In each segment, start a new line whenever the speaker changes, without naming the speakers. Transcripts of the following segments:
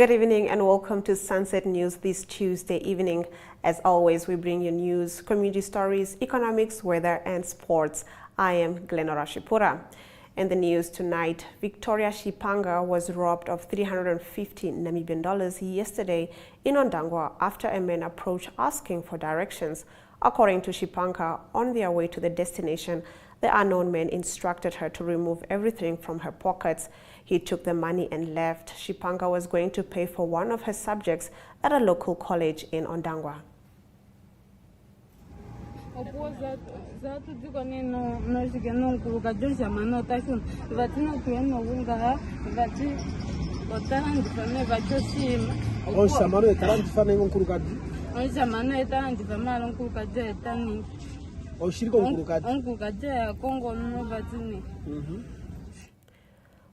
Good evening and welcome to Sunset News this Tuesday evening. As always, we bring you news, community stories, economics, weather and sports. I am Glenora Shipura. In the news tonight, Victoria Shipanga was robbed of $350 Namibian yesterday in Ondangwa after a man approached asking for directions. According to Shipanga, on their way to the destination, the unknown man instructed her to remove everything from her pockets. He took the money and left. Shipanga was going to pay for one of her subjects at a local college in Ondangwa.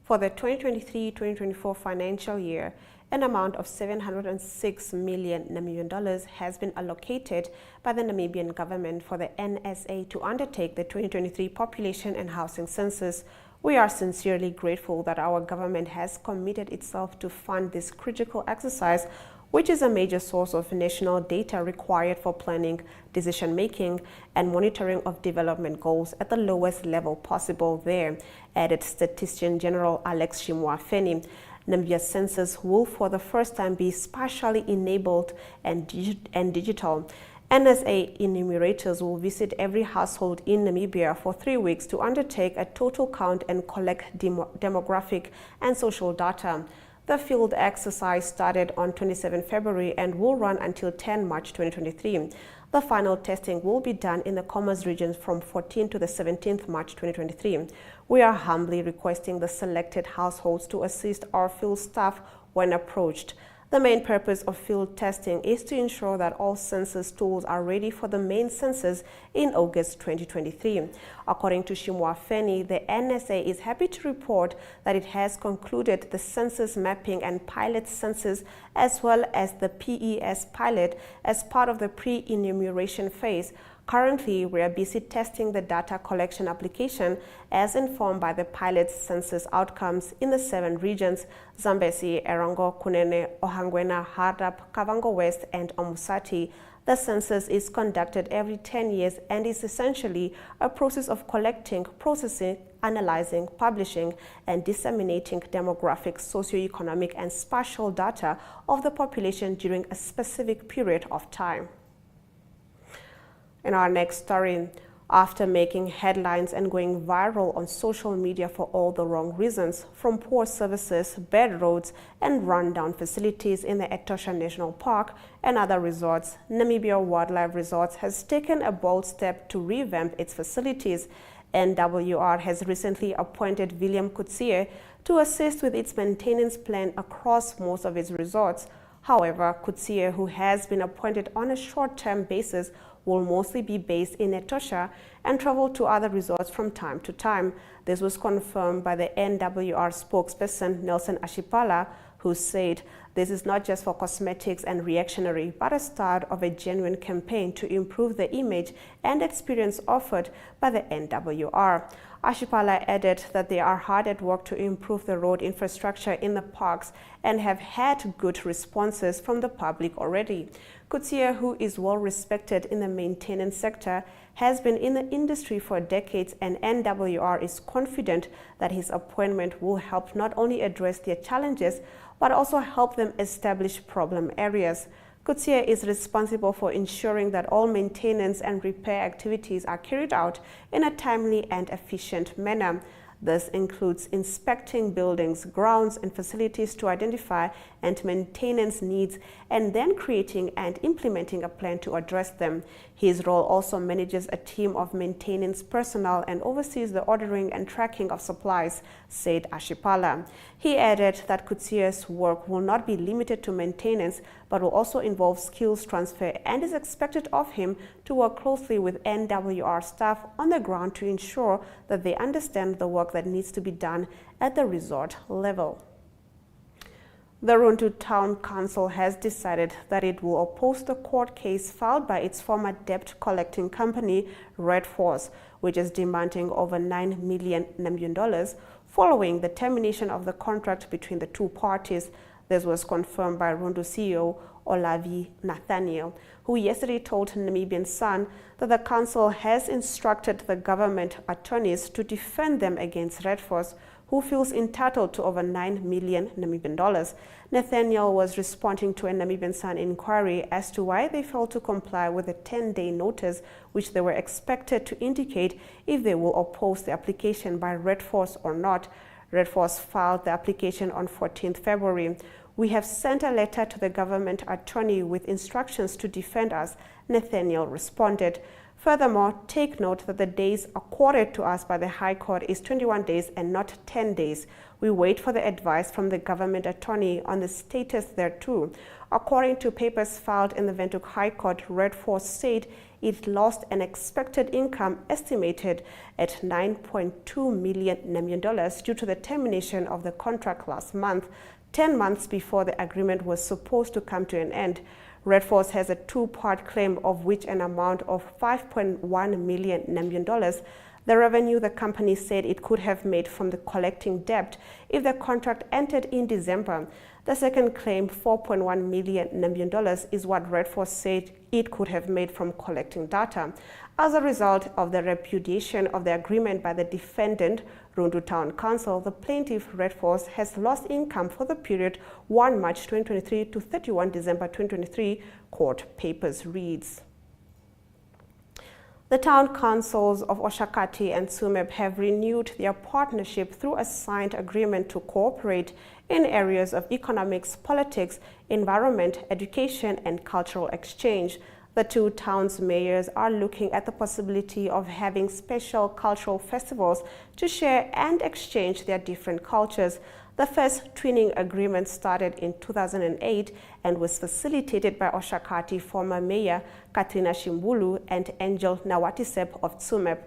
For the 2023-2024 financial year, an amount of $706 million Namibian has been allocated by the Namibian government for the NSA to undertake the 2023 population and housing census. We are sincerely grateful that our government has committed itself to fund this critical exercise, which is a major source of national data required for planning, decision-making, and monitoring of development goals at the lowest level possible there, added Statistician General Alex Shimwa-Feni. Namibia's census will for the first time be spatially enabled and digital. NSA enumerators will visit every household in Namibia for 3 weeks to undertake a total count and collect demographic and social data. The field exercise started on 27 February and will run until 10 March 2023. The final testing will be done in the Commerce regions from 14 to the 17th March 2023. We are humbly requesting the selected households to assist our field staff when approached. The main purpose of field testing is to ensure that all census tools are ready for the main census in August 2023. According to Shimwa-Feni, the NSA is happy to report that it has concluded the census mapping and pilot census as well as the PES pilot as part of the pre-enumeration phase. Currently, we are busy testing the data collection application as informed by the pilot census outcomes in the 7 regions: Zambezi, Erongo, Kunene, Ohangwena, Hardap, Kavango West, and Omusati. The census is conducted every 10 years and is essentially a process of collecting, processing, analyzing, publishing, and disseminating demographic, socioeconomic, and spatial data of the population during a specific period of time. In our next story, after making headlines and going viral on social media for all the wrong reasons, from poor services, bad roads, and run-down facilities in the Etosha National Park and other resorts, Namibia Wildlife Resorts has taken a bold step to revamp its facilities. NWR has recently appointed William Kutsie to assist with its maintenance plan across most of its resorts. However, Kutsie, who has been appointed on a short-term basis, will mostly be based in Etosha and travel to other resorts from time to time. This was confirmed by the NWR spokesperson Nelson Ashipala, who said this is not just for cosmetics and reactionary, but a start of a genuine campaign to improve the image and experience offered by the NWR. Ashipala added that they are hard at work to improve the road infrastructure in the parks and have had good responses from the public already. Kutsie, who is well respected in the maintenance sector, has been in the industry for decades, and NWR is confident that his appointment will help not only address their challenges, but also help them establish problem areas. Kutsie is responsible for ensuring that all maintenance and repair activities are carried out in a timely and efficient manner. This includes inspecting buildings, grounds, and facilities to identify and maintenance needs, and then creating and implementing a plan to address them. His role also manages a team of maintenance personnel and oversees the ordering and tracking of supplies, said Ashipala. He added that Kutsie's work will not be limited to maintenance, but will also involve skills transfer, and is expected of him to work closely with NWR staff on the ground to ensure that they understand the work that needs to be done at the resort level. The Runtu Town Council has decided that it will oppose the court case filed by its former debt collecting company, Red Force, which is demanding over $9 million Namibian following the termination of the contract between the two parties. This was confirmed by Rundu CEO Olavi Nathaniel, who yesterday told Namibian Sun that the council has instructed the government attorneys to defend them against Red Force, who feels entitled to over 9 million Namibian dollars. Nathaniel was responding to a Namibian Sun inquiry as to why they failed to comply with a 10-day notice, which they were expected to indicate if they will oppose the application by Red Force or not. Red Force filed the application on 14th February. We have sent a letter to the government attorney with instructions to defend us, Nathaniel responded. Furthermore, take note that the days accorded to us by the High Court is 21 days and not 10 days. We wait for the advice from the government attorney on the status thereto. According to papers filed in the Windhoek High Court, Red Force said it lost an expected income estimated at 9.2 million Namibian dollars due to the termination of the contract last month, 10 months before the agreement was supposed to come to an end. Red Force has a two-part claim, of which an amount of 5.1 million Namibian dollars. The revenue the company said it could have made from the collecting debt if the contract ended in December. The second claim, 4.1 million Namibian dollars, is what Red Force said it could have made from collecting data. As a result of the repudiation of the agreement by the defendant, Rundu Town Council, the plaintiff, Red Force, has lost income for the period 1 March 2023 to 31 December 2023, court papers reads. The town councils of Oshakati and Tsumeb have renewed their partnership through a signed agreement to cooperate in areas of economics, politics, environment, education, and cultural exchange. The two towns' mayors are looking at the possibility of having special cultural festivals to share and exchange their different cultures. The first twinning agreement started in 2008 and was facilitated by Oshakati former mayor Katrina Shimbulu and Angel Nawatisep of Tsumeb.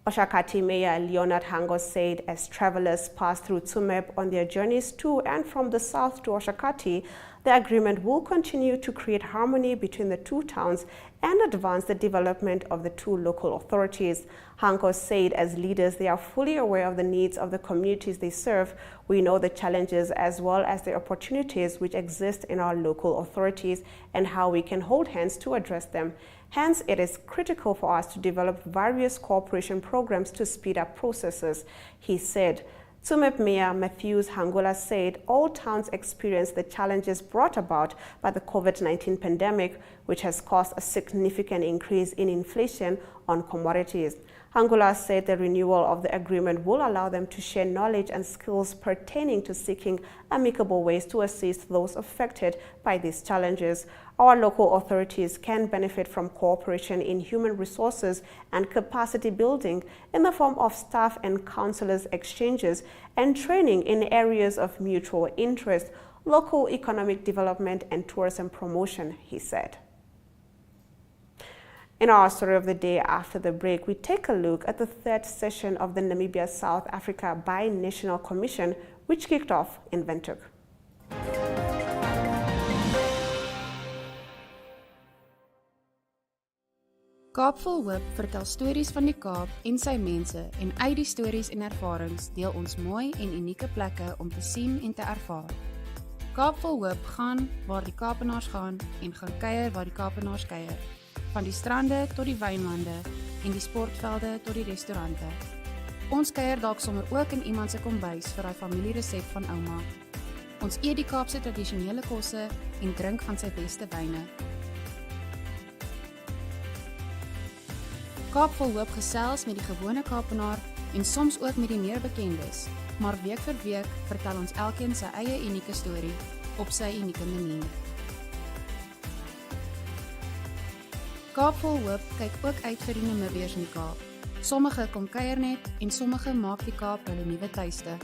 Oshakati Mayor Leonard Hango said as travelers pass through Tsumeb on their journeys to and from the south to Oshakati, the agreement will continue to create harmony between the two towns and advance the development of the two local authorities. Hango said as leaders they are fully aware of the needs of the communities they serve. We know the challenges as well as the opportunities which exist in our local authorities and how we can hold hands to address them. Hence, it is critical for us to develop various cooperation programs to speed up processes, he said. Tsumeb Mayor Matthews Hangola said all towns experience the challenges brought about by the COVID-19 pandemic, which has caused a significant increase in inflation on commodities. Hangola said the renewal of the agreement will allow them to share knowledge and skills pertaining to seeking amicable ways to assist those affected by these challenges. Our local authorities can benefit from cooperation in human resources and capacity building in the form of staff and councillors exchanges and training in areas of mutual interest, local economic development and tourism promotion, he said. In our story of the day after the break, we take a look at the third session of the Namibia-South Africa Bi-National Commission, which kicked off in Windhoek.
Kaap vol hoop vertel stories van die Kaap en sy mense en uit die stories en ervarings deel ons mooi en unieke plekke om te sien en te ervaar. Kaap vol hoop gaan waar die Kaapenaars gaan en gaan kuier waar die Kaapenaars kuier. Van die strande tot die wynlande en die sportvelde tot die restaurante. Ons kuier dalk sommer ook in iemand se kombuis vir daai familieresep van ouma. Ons eet die Kaapse tradisionele kosse en drink van sy beste wyne. Kaap vol hoop gesels met die gewone Kaapenaar en soms ook met die meer bekendes, maar week vir week vertel ons elkeen sy eie unieke storie op sy unieke manier. Kaap vol hoop kyk ook uit vir die Namibiërs in die Kaap. Sommige kom kuier net en sommige maak die Kaap hulle nuwe tuiste.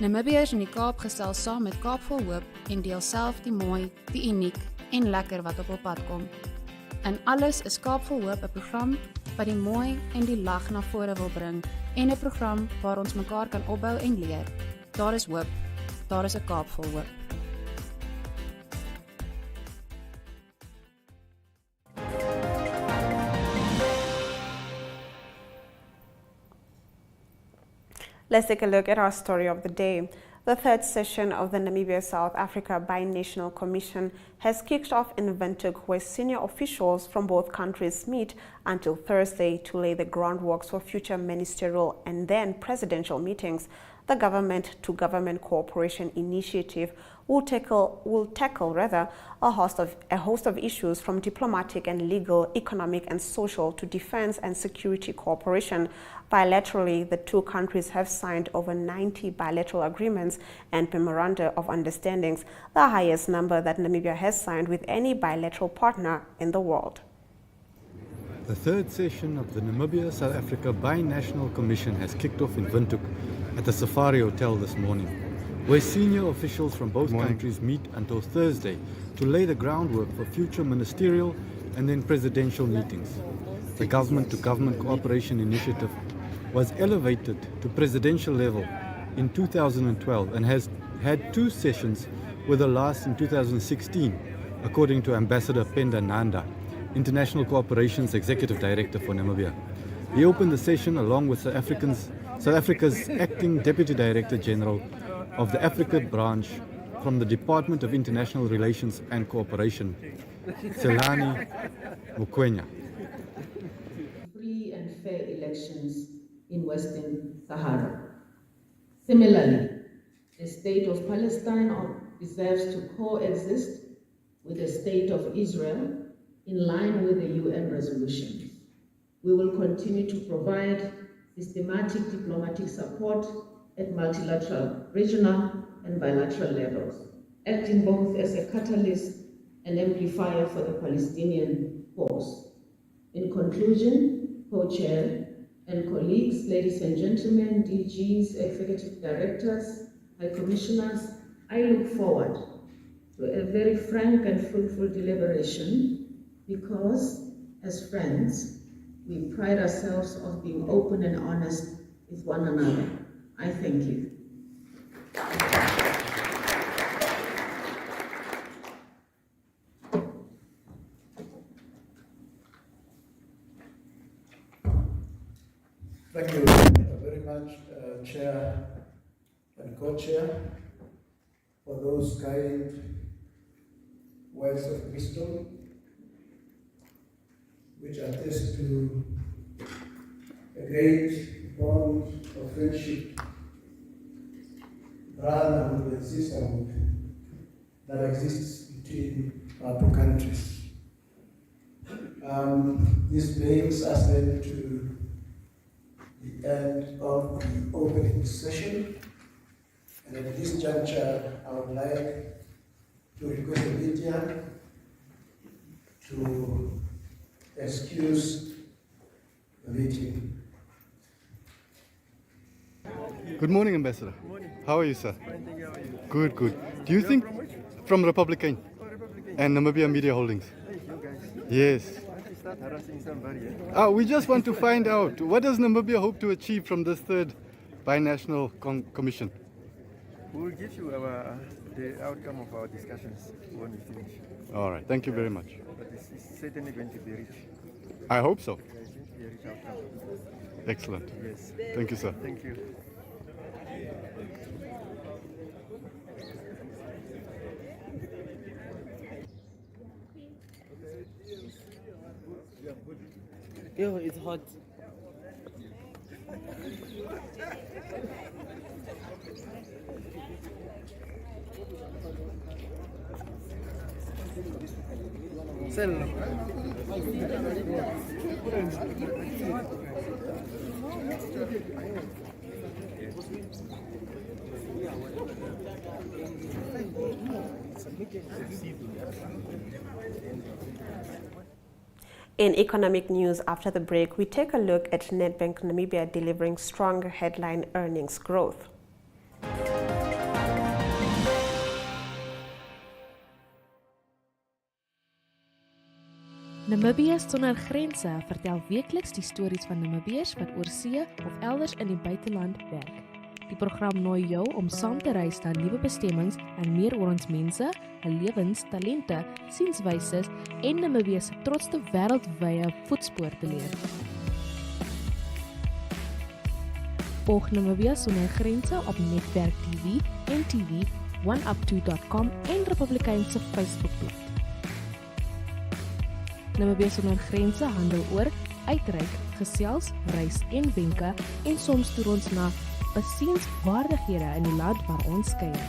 Namibiërs in die Kaap gesels saam met Kaap vol hoop en deel self die mooi, die uniek en lekker wat op hul pad kom. En alles is Kaap vol hoop 'n program wat die mooi en die lag na vore wil bring en 'n program waar ons mekaar kan opbou en leer. Daar is hoop. Daar is 'n Kaap vol hoop.
Let's take a look at our story of the day. The third session of the Namibia-South Africa Binational Commission has kicked off in Windhoek, where senior officials from both countries meet until Thursday to lay the groundwork for future ministerial and then presidential meetings. The government-to-government cooperation initiative will tackle a host of issues, from diplomatic and legal, economic and social, to defense and security cooperation. Bilaterally, the two countries have signed over 90 bilateral agreements and memoranda of understandings, the highest number that Namibia has signed with any bilateral partner in the world.
The third session of the Namibia-South Africa Binational Commission has kicked off in Windhoek at the Safari Hotel this morning, where senior officials from both countries meet until Thursday to lay the groundwork for future ministerial and then presidential meetings. The government-to-government cooperation initiative was elevated to presidential level in 2012 and has had two sessions, with the last in 2016, according to Ambassador Penda Nanda, International Cooperation's Executive Director for Namibia. He opened the session along with South Africa's Acting Deputy Director General of the Africa Branch from the Department of International Relations and Cooperation, Selani Mukwenya.
Free and fair elections in Western Sahara. Similarly, the state of Palestine deserves to coexist with the state of Israel in line with the UN resolutions. We will continue to provide systematic diplomatic support at multilateral, regional and bilateral levels, acting both as a catalyst and amplifier for the Palestinian cause. In conclusion, co-chair and colleagues, ladies and gentlemen, DGs, executive directors, high commissioners, I look forward to a very frank and fruitful deliberation, because as friends, we pride ourselves on being open and honest with one another. I thank you.
Thank you very much, Chair and Co-Chair, for those kind words of wisdom, which attest to a great bond of friendship, brotherhood and sisterhood that exists between our two countries. This brings us then to the end of the opening session, and at this juncture I would like to request the media to excuse the meeting.
Good morning, Ambassador.
Good morning.
How are you, sir?
Fine, thank you. How are you?
Good, good. Do you think
From which?
from Republican
Oh, Republican.
and Namibia Media Holdings?
Hey, you guys.
Yes.
Why don't you start harassing somebody? Eh?
We just want to find out, what does Namibia hope to achieve from this third binational commission?
We will give you the outcome of our discussions when we finish.
All right. Thank you very much.
But it's certainly going to be rich.
I hope so.
Yeah, it's going to be a rich outcome.
Excellent.
Yes.
Thank you, sir.
Thank you.
Yo, it's hot. Sell.
In economic news after the break, we take a look at Nedbank Namibia delivering strong headline earnings growth.
Namibia sonder grense vertel weekliks die stories van Namibiërs wat oor see of elders in die buiteland werk. Die program nooi jou om saam te reis na nuwe bestemmings en meer oor ons mense, hul lewens, talente, sienswyses en Namibië se trotste wêreldwye voetspoor te leer. Volg Namibia sonder grense op Netwerk TV, NTV, Oneuptwo.com en Republikeinse Facebookblad. Namibia sonder grense handel oor, uitreik, gesels, reis en wenke en soms toer ons na besienswaardighede in die land waar ons kuier.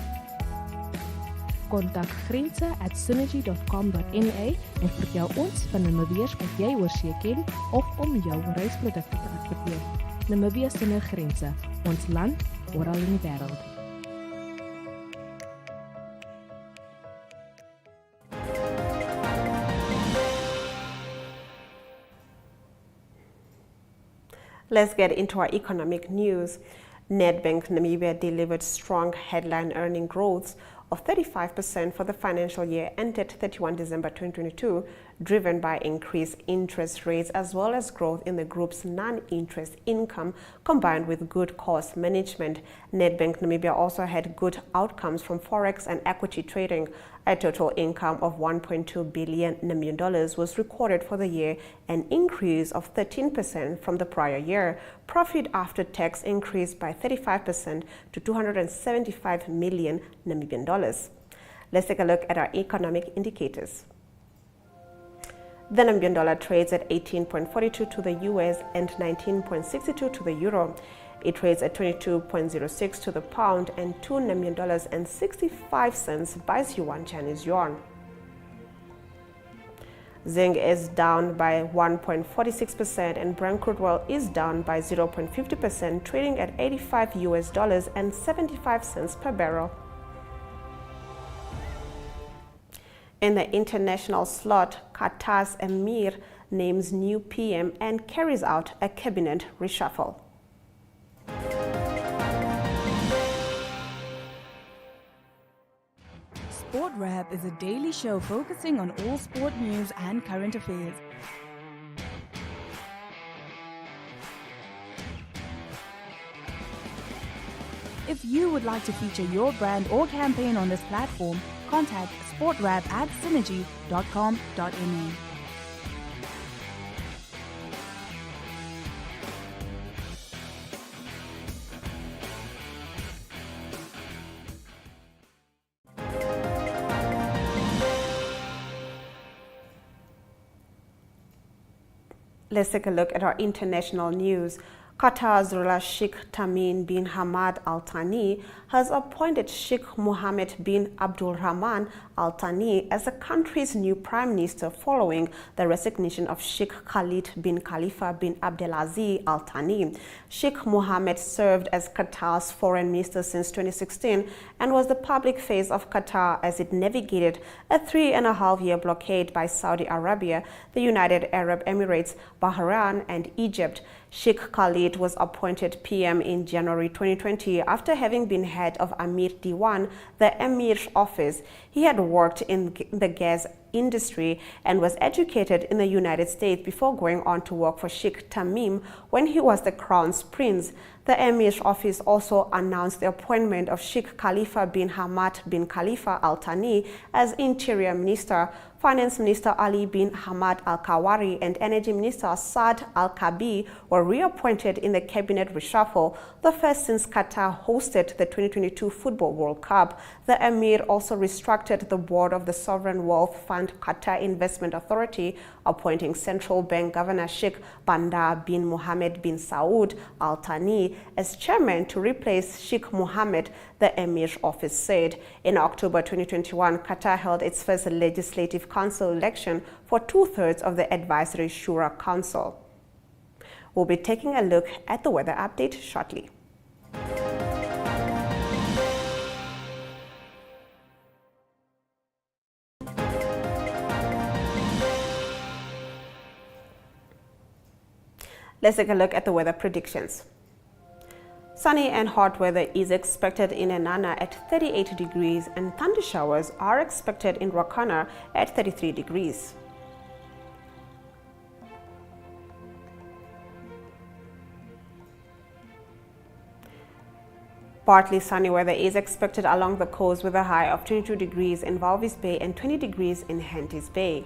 Kontak grense@synergy.com.na en vertel ons van Namibiërs wat jy oor see ken of om jou reisprodukte te adverteer. Namibia sonder grense, ons land oral in die wêreld.
Let's get into our economic news. Nedbank Namibia delivered strong headline earning growth of 35% for the financial year ended 31 December 2022, driven by increased interest rates as well as growth in the group's non-interest income combined with good cost management. Nedbank Namibia also had good outcomes from forex and equity trading. A total income of $1.2 billion was recorded for the year, an increase of 13% from the prior year. Profit after tax increased by 35% to $275 million Namibian dollars. Let's take a look at our economic indicators. The Namibian dollar trades at 18.42 to the US and 19.62 to the euro. It trades at 22.06 to the pound and $2 Namibian dollars and 65 cents buys yuan Chinese yuan. Zinc is down by 1.46% and Brent crude oil is down by 0.50%, trading at $85 and 75 cents per barrel. In the international slot, Qatar's Emir names new PM and carries out a cabinet reshuffle.
Sport Wrap is a daily show focusing on all sport news and current affairs. If you would like to feature your brand or campaign on this platform, contact sportwrap@synergy.com.na.
Let's take a look at our international news. Qatar's ruler Sheikh Tamim bin Hamad Al Thani has appointed Sheikh Mohammed bin Abdul Rahman Al Thani as the country's new prime minister following the resignation of Sheikh Khalid bin Khalifa bin Abdelaziz Al Thani. Sheikh Mohammed served as Qatar's foreign minister since 2016 and was the public face of Qatar as it navigated a 3.5-year blockade by Saudi Arabia, the United Arab Emirates, Bahrain and Egypt. Sheikh Khalid was appointed PM in January 2020 after having been head of Amir Diwan, the Emir's office. He had worked in the gas industry and was educated in the United States before going on to work for Sheikh Tamim when he was the crown's prince. The Emir's office also announced the appointment of Sheikh Khalifa bin Hamad bin Khalifa Al Thani as Interior Minister. Finance Minister Ali bin Hamad Al Kawari and Energy Minister Saad Al Kabi were reappointed in the cabinet reshuffle, the first since Qatar hosted the 2022 Football World Cup. The Emir also restructured the board of the Sovereign Wealth Fund Qatar Investment Authority, appointing Central Bank Governor Sheikh Bandar bin Mohammed bin Saud Al Thani as chairman to replace Sheikh Mohammed, the Emir's office said. In October 2021, Qatar held its first legislative council election for 2/3 of the Advisory Shura Council. We'll be taking a look at the weather update shortly. Let's take a look at the weather predictions. Sunny and hot weather is expected in Enana at 38 degrees and thunder showers are expected in Rakana at 33 degrees. Partly sunny weather is expected along the coast with a high of 22 degrees in Walvis Bay and 20 degrees in Henties Bay.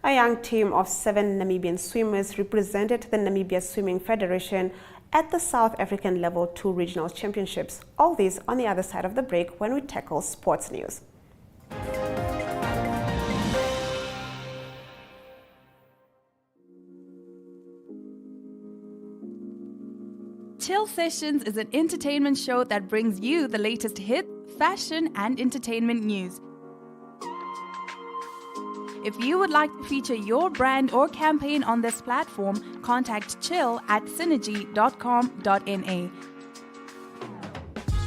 A young team of 7 Namibian swimmers represented the Namibia Swimming Federation at the South African Level 2 Regional Championships. All this on the other side of the break when we tackle sports news.
Chill Sessions is an entertainment show that brings you the latest hit, fashion, and entertainment news. If you would like to feature your brand or campaign on this platform, contact chill@synergy.com.na.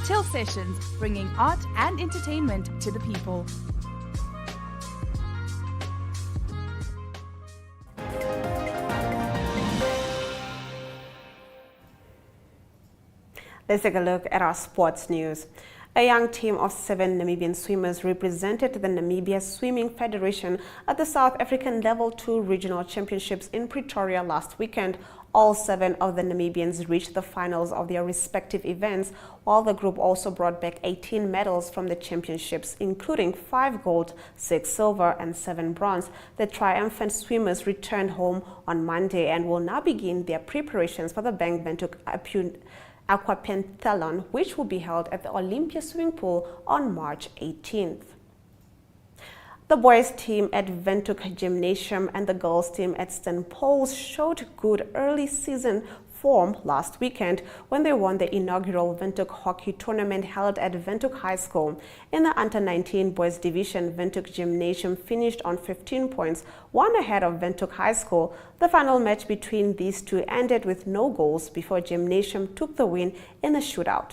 Chill Sessions, bringing art and entertainment to the people.
Let's take a look at our sports news. A young team of 7 Namibian swimmers represented the Namibia Swimming Federation at the South African Level 2 Regional Championships in Pretoria last weekend. All 7 of the Namibians reached the finals of their respective events, while the group also brought back 18 medals from the championships, including 5 gold, 6 silver, and 7 bronze. The triumphant swimmers returned home on Monday and will now begin their preparations for the Bank Windhoek Aquapenthalon, which will be held at the Olympia swimming pool on March 18th. The boys' team at Windhoek Gymnasium and the girls' team at St. Paul's showed good early season form last weekend when they won the inaugural Windhoek hockey tournament held at Windhoek High School. In the Under-19 boys division, Windhoek Gymnasium finished on 15 points, one ahead of Windhoek High School. The final match between these two ended with no goals before Gymnasium took the win in a shootout.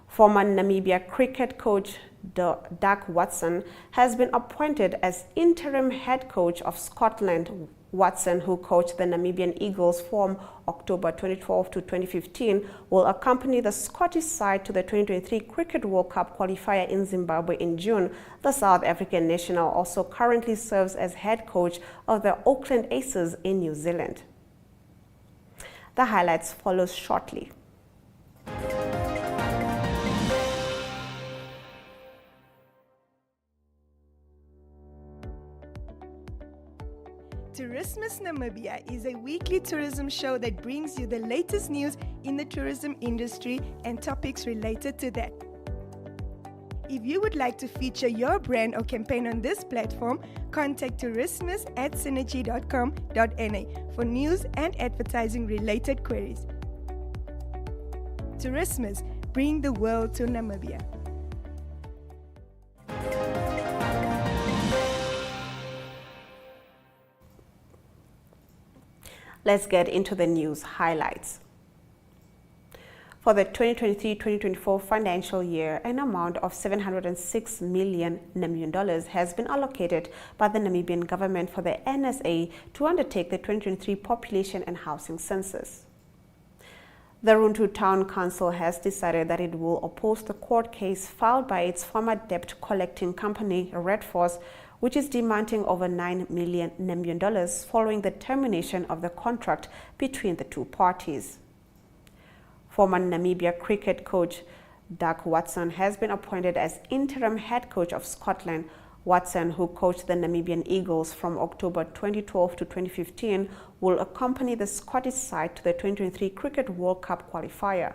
Former Namibia cricket coach Doug Watson has been appointed as interim head coach of Scotland. Watson, who coached the Namibian Eagles from October 2012 to 2015, will accompany the Scottish side to the 2023 Cricket World Cup qualifier in Zimbabwe in June. The South African national also currently serves as head coach of the Auckland Aces in New Zealand. The highlights follow shortly.
Tourismus Namibia is a weekly tourism show that brings you the latest news in the tourism industry and topics related to that. If you would like to feature your brand or campaign on this platform, contact tourismus@synergy.com.na for news and advertising related queries. Tourismus, bring the world to Namibia.
Let's get into the news highlights. For the 2023-2024 financial year, an amount of $706 million has been allocated by the Namibian government for the NSA to undertake the 2023 population and housing census. The Runtu Town Council has decided that it will oppose the court case filed by its former debt collecting company, Red Force, which is demanding over $9 million following the termination of the contract between the two parties. Former Namibia cricket coach Doug Watson has been appointed as interim head coach of Scotland. Watson, who coached the Namibian Eagles from October 2012 to 2015, will accompany the Scottish side to the 2023 Cricket World Cup qualifier.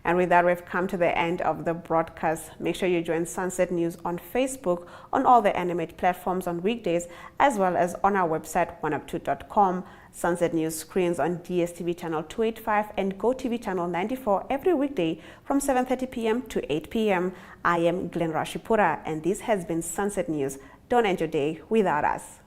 And with that, we've come to the end of the broadcast. Make sure you join Sunset News on Facebook, on all the Animate platforms on weekdays, as well as on our website, oneuptwo.com. Sunset News screens on Dstv channel 285 and Gotv channel 94 every weekday from 7:30 p.m. to 8 p.m. I am Glenn Rashipura, and this has been Sunset News. Don't end your day without us.